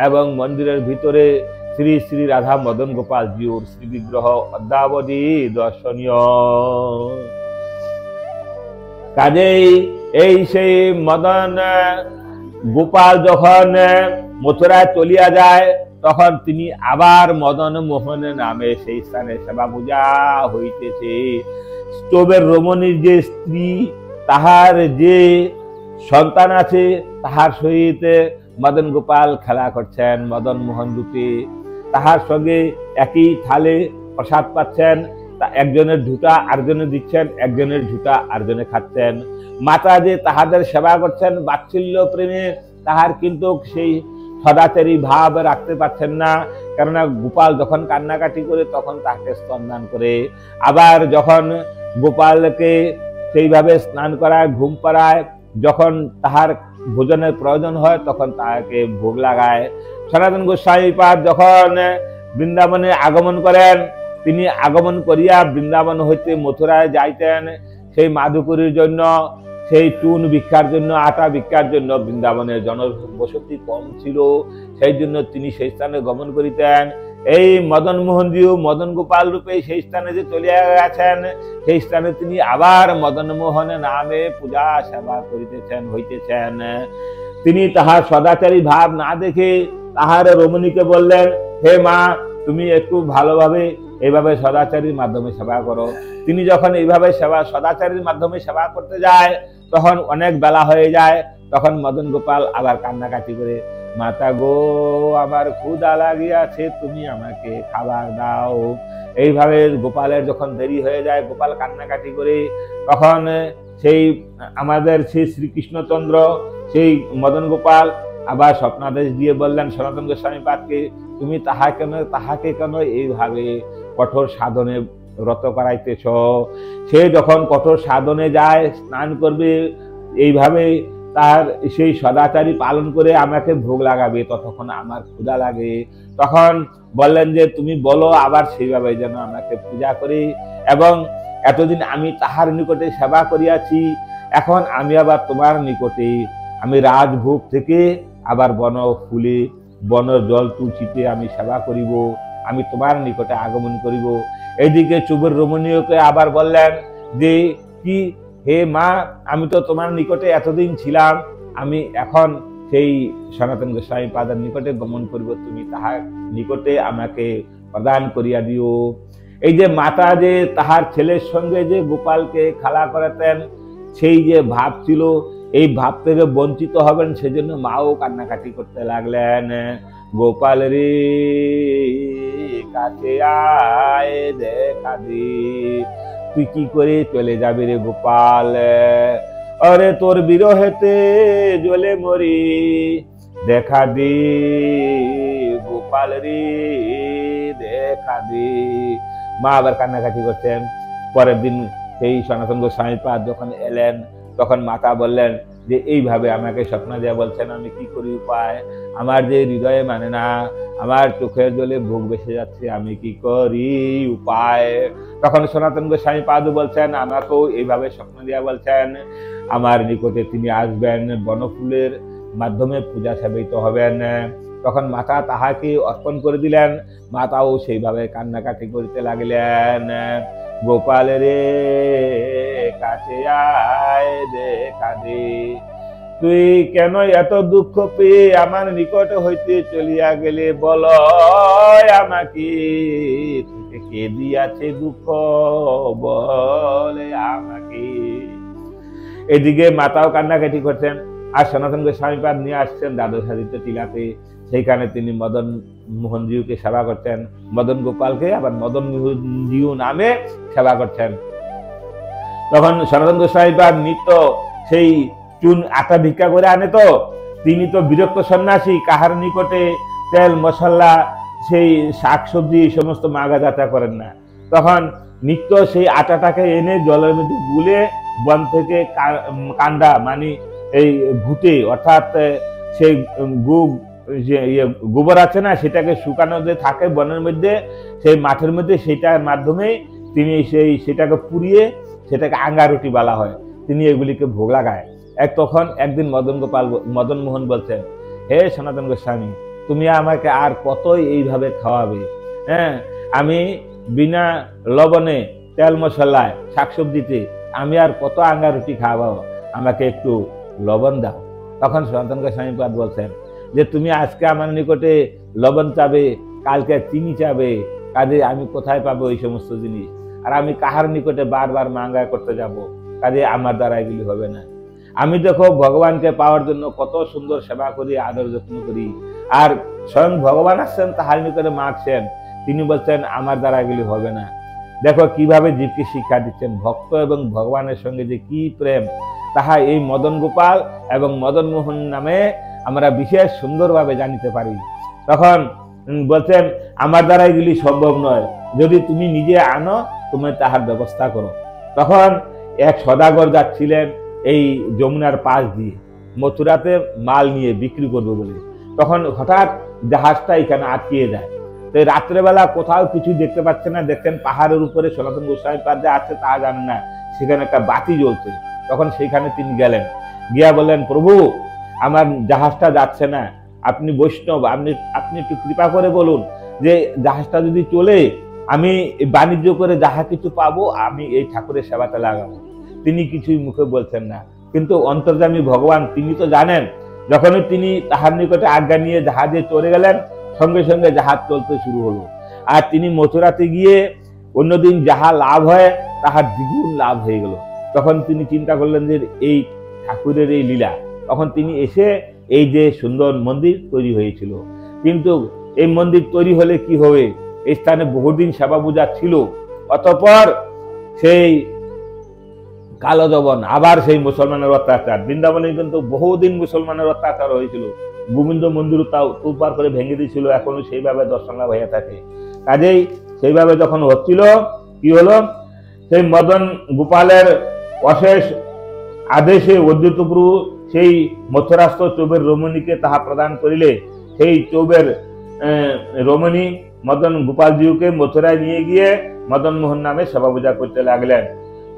এবং মন্দিরের ভিতরে শ্রী শ্রী রাধা মদন গোপাল জিউর শ্রী বিগ্রহ অদ্যাবধি দর্শনীয়। কাজেই এই সেই মদন গোপাল যখন মথুরায় চলিয়া যায়, তখন তিনি আবার মদন মোহন নামে সেই স্থানে সেবা পূজা হইতেছে। চোবের রমণীর যে স্ত্রী, তাহার যে সন্তান আছে, তাহার সহিত মদন গোপাল খেলা করছেন মদন মোহন রূপে। তাহার সঙ্গে একই থালে প্রসাদ পাচ্ছেন, একজনের ঝুটা আরেকজনে দিচ্ছেন, একজনের ঝুটা আরেকজনে খাচ্ছেন। মাতা যে তাহাদের সেবা করছেন বাৎসল্য প্রেমে, তাহার কিন্তু সেই সদাচারী ভাব রাখতে পারছেন না। কেননা গোপাল যখন কান্নাকাটি করে তখন তাকে স্তন্দান করে, আবার যখন গোপালকে সেইভাবে স্নান করায়, ঘুম পাড়ায়, যখন তাহার ভোজনের প্রয়োজন হয় তখন তাহাকে ভোগ লাগায়। সনাতন গোস্বামী পাদ যখন বৃন্দাবনে আগমন করেন, তিনি আগমন করিয়া বৃন্দাবন হইতে মথুরায় যাইতেন সেই মাধুকরীর জন্য, সেই চুন ভিক্ষার জন্য, আটা ভিক্ষার জন্য। বৃন্দাবনের জনবসতি কম ছিল, সেই জন্য তিনি সেই স্থানে গমন করিতেন। এই মদন মোহনজিউ মদন গোপাল রূপে সেই স্থানে যে চলিয়া গেছেন, সেই স্থানে তিনি আবার মদন মোহন নামে পূজা সেবা করিতেছেন হইতেছেন। তিনি তাহার সদাচারী ভাব না দেখে তাহার রমণীকে বললেন, হে মা, তুমি একটু ভালোভাবে এইভাবে সদাচারীর মাধ্যমে সেবা করো। তিনি যখন এইভাবে সদাচারীর মাধ্যমে সেবা করতে যায়, তখন অনেক বেলা হয়ে যায়। তখন মদন গোপাল আবার কান্নাকাটি করে, মাতা গো, আমার ক্ষুধা লাগিয়াছে, তুমি আমাকে খাবার দাও। এইভাবে গোপালের যখন দেরি হয়ে যায়, গোপাল কান্নাকাটি করে, তখন সেই আমাদের সেই শ্রীকৃষ্ণচন্দ্র সেই মদন গোপাল আবার স্বপ্নাদেশ দিয়ে বললেন সনাতন গোস্বামী পাদকে, তুমি তাহাকে কেন এইভাবে কঠোর সাধনে রত করাইতেছ? সে যখন কঠোর সাধনে যায়, স্নান করবে, এইভাবে তার সেই সদাচারী পালন করে আমাকে ভোগ লাগাবে, ততক্ষণ আমার ক্ষুধা লাগে। তখন বললেন যে তুমি বলো আবার সেইভাবে যেন আমাকে পূজা করি, এবং এতদিন আমি তাহার নিকটে সেবা করিয়াছি, এখন আমি আবার তোমার নিকটে, আমি রাজভোগ থেকে আবার বন ফুলে বন জল তুলসীতে আমি সেবা করিব, আমি তোমার নিকটে আগমন করিব। এইদিকে চোবের রমণীয়কে আবার বললেন যে, কি হে মা, আমি তো তোমার নিকটে এতদিন ছিলাম, আমি এখন সেই সনাতন গোস্বামী পাদের নিকটে গমন করিব, তুমি তাহার নিকটে আমাকে প্রদান করিয়া দিও। এই যে মাতা যে তাহার ছেলের সঙ্গে যে গোপালকে খেলা করাতেন, সেই যে ভাব ছিল, এই ভাব থেকে বঞ্চিত হবেন, সেজন্য মাও কান্নাকাটি করতে লাগলেন। গোপাল রে কাছে আয় দেখা দে। তুই কি করে চলে যাবি রে গোপাল, अरे तोर बिरहेते जले मरी देखा दे गोपाल रे देखा दे। মা আবার কান্নাকাটি করতেন। পরের দিন সেই সনাতন গোস্বামী পাদ যখন এলেন তখন মাতা বললেন যে এইভাবে আমাকে স্বপ্ন দেয়া বলছেন, আমি কি করি উপায়, আমার যে হৃদয়ে মানে না, আমার চোখের জলে বুক ভেসে যাচ্ছে, আমি কি করি উপায়। তখন সনাতন গোস্বামী পাদ বলছেন আমাকেও এইভাবে স্বপ্ন দেয়া বলছেন, আমার নিকটে তিনি আসবেন, বনফুলের মাধ্যমে পূজা সেবিত হবেন। তখন মাতা তাহাকে অর্পণ করে দিলেন। মাতাও সেইভাবে কান্নাকাটি করতে লাগলেন, গোপাল রে কাছে আয় দেখা দে। তুই কেন এত দুঃখ পেয়ে আমার নিকট হইতে চলিয়া গেলে, বল আমাকে তোকে কে দিয়াছে দুঃখ, বলে আমাকে। এদিকে মাতাও কান্নাকাটি করছেন, আর সনাতন গোস্বামী পাদ নিয়ে আসছেন দ্বাদশাদিত্য টিলাতে। সেইখানে তিনি মদন মোহনজিউকে সেবা করছেন, মদন গোপালকে আবার মদন মোহনজিউ নামে সেবা করছেন। তখন সনাতন গোস্বামী পাদ নিত্য সেই চুন আটা ভিক্ষা করে আনে, তো তিনি তো বিরক্ত সন্ন্যাসী, কাহার নিকটে তেল মশলা সেই শাক সবজি এই সমস্ত মাগা যাত্রা করেন না। তখন নিত্য সেই আটাটাকে এনে জলের মধ্যে গুলে বন থেকে কান্ডা মানে এই ঘুটে অর্থাৎ সেই গোবর আছে না, সেটাকে শুকানো যে থাকে বনের মধ্যে, সেই মাঠের মধ্যে, সেটার মাধ্যমে তিনি সেটাকে পুড়িয়ে সেটাকে আঙ্গা রুটি বলা হয়, তিনি এগুলিকে ভোগ লাগায়। তখন একদিন মদন মোহন বলছেন, হে সনাতন গোস্বামী, তুমি আমাকে আর কতই এইভাবে খাওয়াবে? হ্যাঁ, আমি বিনা লবণে তেল মশলায় শাকসবজিতে আমি আর কত আঙ্গা রুটি খাওয়াবো, আমাকে একটু লবণ দাও। তখন সনাতন গোস্বামী পাদ বলছেন যে তুমি আজকে আমার নিকটে লবণ চাবে, কালকে চিনি চাবে, কাজে আমি কোথায় পাবো এই সমস্ত জিনিস, আর আমি কাহার নিকটে বারবার মাঙ্গা করতে যাব, কাজে আমার দ্বারা এগুলি হবে না। আমি দেখো ভগবানকে পাওয়ার জন্য কত সুন্দর সেবা করি, আদর যত্ন করি, আর স্বয়ং ভগবান আসছেন তাহার নিকটে মাগছেন, তিনি বলছেন আমার দ্বারা এগুলি হবে না। দেখো কিভাবে জীবকে শিক্ষা দিচ্ছেন, ভক্ত এবং ভগবানের সঙ্গে যে কি প্রেম, তাহা এই মদন গোপাল এবং মদন মোহন নামে আমরা বিশেষ সুন্দরভাবে জানিতে পারি। তখন বলছেন আমার দ্বারা এগুলি সম্ভব নয়, যদি তুমি নিজে আনো, তুমি তাহার ব্যবস্থা করো। তখন এক সদাগর যাচ্ছিলেন এই যমুনার পাশ দিয়ে মথুরাতে মাল নিয়ে বিক্রি করবে বলে। তখন হঠাৎ জাহাজটা এখানে আটকিয়ে যায়। তো রাত্রেবেলা কোথাও কিছু দেখতে পাচ্ছে না, দেখছেন পাহাড়ের উপরে সনাতন গোস্বামী পাদ যে আছে তা জানেন না, সেখানে একটা বাতি জ্বলছে। তখন সেখানে তিনি গেলেন, গিয়া বললেন, প্রভু আমার জাহাজটা যাচ্ছে না, আপনি বৈষ্ণব, আপনি একটু কৃপা করে বলুন যে জাহাজটা যদি চলে আমি বাণিজ্য করে যাহা কিছু পাবো আমি এই ঠাকুরের সেবাতে লাগাবো। তিনি কিছুই মুখে বলছেন না, কিন্তু অন্তর্যামী ভগবান তিনি তো জানেন। যখনই তিনি তাহার নিকটে আজ্ঞা নিয়ে জাহাজে চড়ে গেলেন, সঙ্গে সঙ্গে জাহাজ চলতে শুরু হলো। আর তিনি মথুরাতে গিয়ে অন্যদিন যাহা লাভ হয় তাহার দ্বিগুণ লাভ হয়ে গেল। তখন তিনি চিন্তা করলেন যে এই ঠাকুরের এই লীলা। তখন তিনি এসে এই যে সুন্দর মন্দির তৈরি হয়েছিল, কিন্তু এই মন্দির তৈরি হলে কি হবে, এই স্থানে বহুদিন সেবা পূজা ছিল। অতঃপর সেই কালো যবন আবার সেই মুসলমানের অত্যাচার, বৃন্দাবনে কিন্তু বহুদিন মুসলমানের অত্যাচার হয়েছিল, গোবিন্দ মন্দির তাও তোলপার করে ভেঙে দিয়েছিল, এখনো সেইভাবে দর্শন লাভ হয়ে থাকে। কাজেই সেইভাবে যখন হচ্ছিল, কি হলো, সেই মদন গোপালের অশেষ আদেশে অদ্বৈত প্রভু সেই মথুরাস্থ চৌবের রমণীকে তাহা প্রদান করিলে, সেই চৌবের রমণী মদন গোপালজিউকে মথুরায় নিয়ে গিয়ে মদন মোহন নামে সেবা পূজা করতে লাগলেন।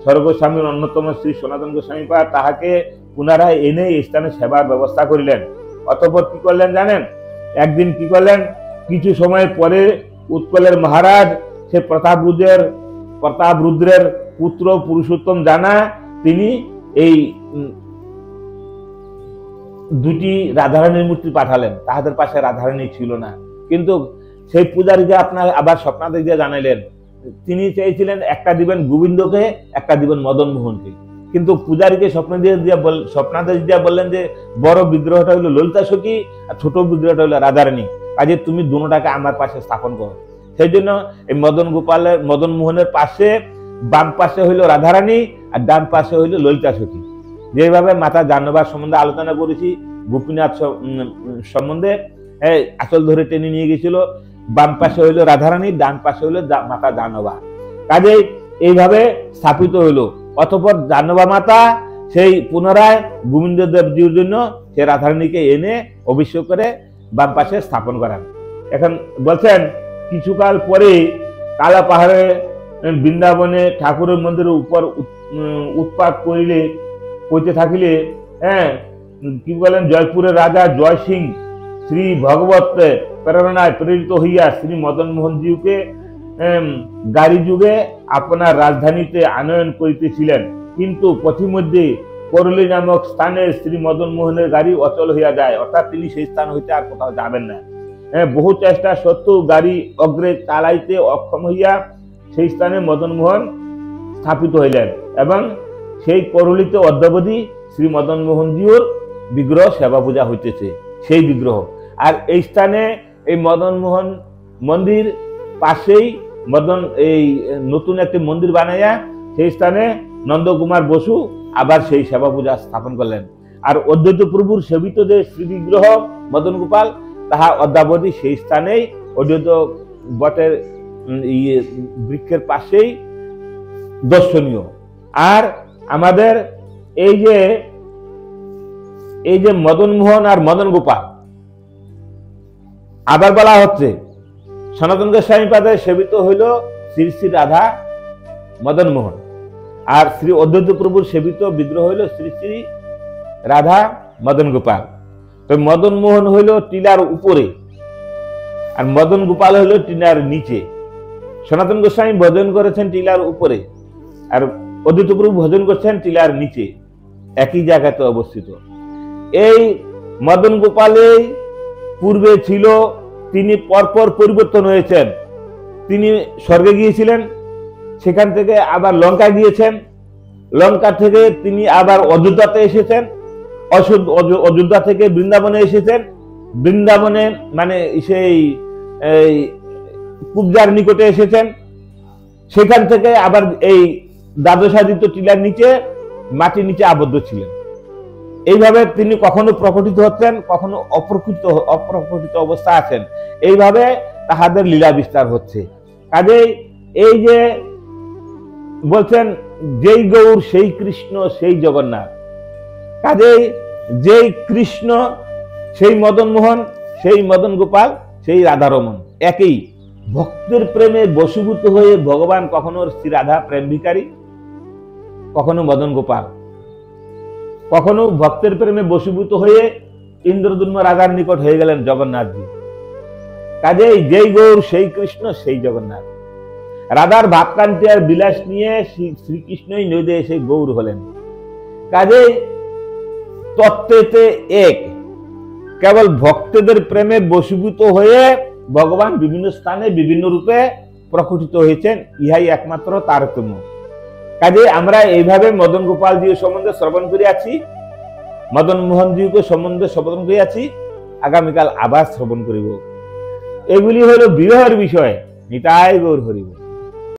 স্বর্গস্বামীর অন্যতম শ্রী সনাতন গোস্বামী পাদ তাহাকে পুনরায় এনে এই স্থানে সেবার ব্যবস্থা করিলেন। অতঃপর কি করলেন জানেন, একদিন কি করলেন, কিছু সময় পরে উৎকলের মহারাজ সে প্রতাপরুদ্রের পুত্র পুরুষোত্তম জানা, তিনি এই দুটি রাধারানীর মূর্তি পাঠালেন। তাহাদের পাশে রাধারানী ছিল না, কিন্তু সেই পূজারীকে আপনার আবার স্বপ্নাদেশ দিয়ে জানাইলেন, তিনি চেয়েছিলেন একটা দিবেন গোবিন্দকে, একটা দিবেন মদন মোহনকে, কিন্তু পূজারীকে স্বপ্নাদেশ দিয়ে বললেন যে বড় বিগ্রহটা হলো ললিতা সখী আর ছোট বিগ্রহটা হলো রাধারানী। কাজে তুমি দুটাকে আমার পাশে স্থাপন করো। সেই জন্য এই মদন মোহনের পাশে বাম পাশে হইল রাধারানী আর ডান পাশে হইল ললিতা সখী। যেভাবে মাতা জাহ্নবীর সম্বন্ধে আলোচনা করেছি, গোপীনাথ সম্বন্ধে আঁচল ধরে টেনে নিয়ে গেছিল, বাম পাশে হইল রাধারানী, ডান পাশে হইল মাতা জাহ্নবী। কাজে এইভাবে স্থাপিত হইল। অতঃপর জাহ্নবী মাতা সেই পুনরায় গোবিন্দ দেবজির জন্য সে রাধারানীকে এনে অভিষেক করে বাম পাশে স্থাপন করেন। এখন বলছেন কিছুকাল পরে কালা পাহাড়ে বৃন্দাবনে ঠাকুরের মন্দিরের উপর উৎপাত করতে থাকিলে কি বলেন, জয়পুরের রাজা জয় সিং শ্রী ভগবত প্রেরণায় প্রেরিত হইয়া শ্রী মদন মোহনজিকে গাড়ি যুগে আপনার রাজধানীতে আনয়ন করিতেছিলেন, কিন্তু পথিমধ্যে করলি নামক স্থানে শ্রী মদন মোহনের গাড়ি অচল হইয়া যায়, অর্থাৎ তিনি সেই স্থান হইতে আর কোথাও যাবেন না। বহু চেষ্টা সত্ত্বেও গাড়ি অগ্রে চালাইতে অক্ষম হইয়া সেই স্থানে মদন মোহন স্থাপিত হইলেন এবং সেই করলিতে অদ্যাবধি শ্রী মদন মোহনজিওর বিগ্রহ সেবা পূজা হইতেছে, সেই বিগ্রহ। আর এই স্থানে এই মদন মোহন মন্দির পাশেই এই নতুন একটি মন্দির বানাইয়া সেই স্থানে নন্দকুমার বসু আবার সেই সেবা পূজা স্থাপন করলেন। আর অদ্বৈত প্রভুর সেবিত যে শ্রী বিগ্রহ মদন গোপাল, তাহা অদ্যাবধি সেই স্থানেই অদ্বৈত বটের বৃক্ষের পাশেই দর্শনীয়। আর আমাদের এই যে মদন মোহন আর মদন গোপাল, আবার বলা হচ্ছে সনাতন গোস্বামী পাদে সেবিত হইল শ্রী শ্রী রাধা মদন মোহন, আর শ্রী অদ্বৈত প্রভুর সেবিত বিগ্রহ হইল শ্রী শ্রী রাধা মদন গোপাল। তো মদন মোহন হইল টিলার উপরে আর মদন গোপাল হইল টিলার নিচে। সনাতন গোস্বামী ভজন করেছেন টিলার উপরে আর অদ্বৈত প্রভু ভজন করছেন টিলার নিচে, একই জায়গাতে অবস্থিত। এই মদন গোপালে পূর্বে ছিল, তিনি পরপর পরিবর্তন হয়েছেন। তিনি স্বর্গে গিয়েছিলেন, সেখান থেকে আবার লঙ্কা গিয়েছেন, লঙ্কা থেকে তিনি আবার অযোধ্যাতে এসেছেন, অযোধ্যা থেকে বৃন্দাবনে এসেছেন, বৃন্দাবনে মানে সেই কুবজার নিকটে এসেছেন, সেখান থেকে আবার এই দ্বাদশাদিত্য টিলার নিচে মাটির নিচে আবদ্ধ ছিলেন। এইভাবে তিনি কখনো প্রকটিত হচ্ছেন, কখনো অপ্রকটিত অবস্থা আছেন। এইভাবে তাহাদের লীলা বিস্তার হচ্ছে। কাজেই এই যে বলছেন যেই গৌর সেই কৃষ্ণ সেই জগন্নাথ, কাজেই যেই কৃষ্ণ সেই মদন মোহন, সেই মদন গোপাল, সেই রাধারমন একই। ভক্তের প্রেমে বশীভূত হয়ে ভগবান কখনো শ্রী রাধা প্রেম ভিখারী, কখনো মদন গোপাল, কখনো ভক্তের প্রেমে বশীভূত হয়ে ইন্দ্রদুম্ন রাজার নিকট হয়ে গেলেন জগন্নাথজি। কাজেই যেই গৌর সেই কৃষ্ণ সেই জগন্নাথ। রাধার ভাবকান্তি আর বিলাস নিয়ে শ্রীকৃষ্ণই নদে এসে গৌর হলেন। কাজেই তত্ত্বেতে এক, কেবল ভক্তদের প্রেমে বশীভূত হয়ে ভগবান বিভিন্ন স্থানে বিভিন্ন রূপে প্রকটিত হয়েছেন, ইহাই একমাত্র তারতম্য। কাজে আমরা এইভাবে মদন গোপাল জি সম্বন্ধে শ্রবণ করিয়াছি, মদন মোহন জি সম্বন্ধে শ্রবণ করিয়াছি, আগামীকাল আবার শ্রবণ করিব। এগুলি হলো বিরহের বিষয়। নিতাই গৌর হরিব।